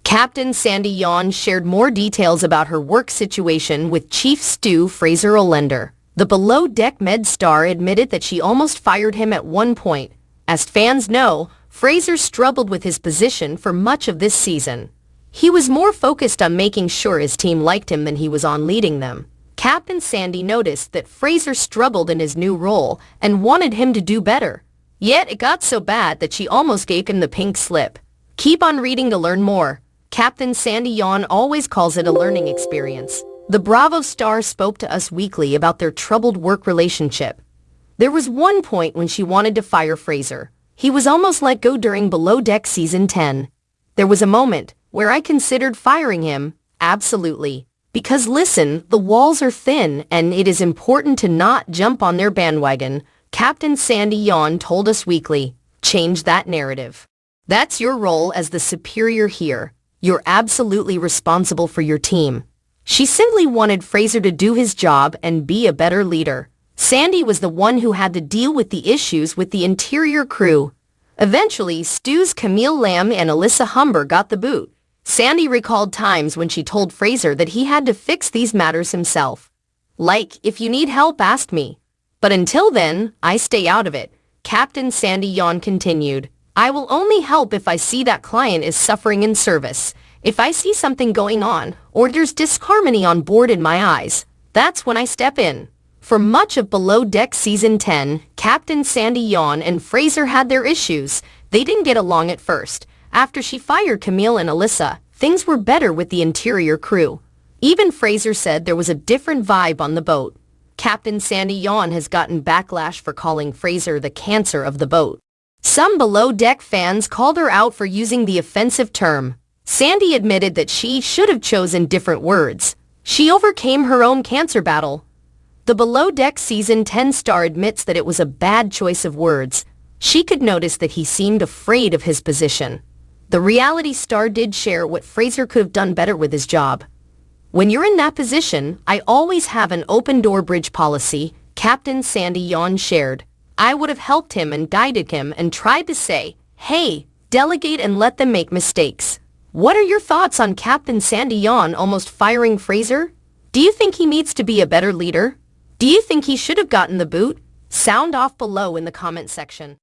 Captain Sandy Yawn shared more details about her work situation with Chief Stew Fraser Olender. The below-deck med star admitted that she almost fired him at one point. As fans know, Fraser struggled with his position for much of this season. He was more focused on making sure his team liked him than he was on leading them. Captain Sandy noticed that Fraser struggled in his new role and wanted him to do better. Yet it got so bad that she almost gave him the pink slip. Keep on reading to learn more. Captain Sandy Yawn always calls it a learning experience. The Bravo star spoke to Us Weekly about their troubled work relationship. There was one point when she wanted to fire Fraser. He was almost let go during Below Deck Season 10. There was a moment where I considered firing him, absolutely. Because listen, the walls are thin and it is important to not jump on their bandwagon, Captain Sandy Yawn told Us Weekly. Change that narrative. That's your role as the superior here. You're absolutely responsible for your team. She simply wanted Fraser to do his job and be a better leader. Sandy was the one who had to deal with the issues with the interior crew. Eventually, Stew's Camille Lamb and Alyssa Humber got the boot. Sandy recalled times when she told Fraser that he had to fix these matters himself. Like, if you need help, ask me. But until then, I stay out of it. Captain Sandy Yawn continued. I will only help if I see that client is suffering in service. If I see something going on, or there's disharmony on board in my eyes, that's when I step in. For much of Below Deck Season 10, Captain Sandy Yawn and Fraser had their issues. They didn't get along at first. After she fired Camille and Alyssa, things were better with the interior crew. Even Fraser said there was a different vibe on the boat. Captain Sandy Yawn has gotten backlash for calling Fraser the cancer of the boat. Some Below Deck fans called her out for using the offensive term. Sandy admitted that she should have chosen different words. She overcame her own cancer battle. The Below Deck Season 10 star admits that it was a bad choice of words. She could notice that he seemed afraid of his position. The reality star did share what Fraser could have done better with his job. When you're in that position, I always have an open-door bridge policy, Captain Sandy Yawn shared. I would have helped him and guided him and tried to say, hey, delegate and let them make mistakes. What are your thoughts on Captain Sandy Yawn almost firing Fraser? Do you think he needs to be a better leader? Do you think he should have gotten the boot? Sound off below in the comment section.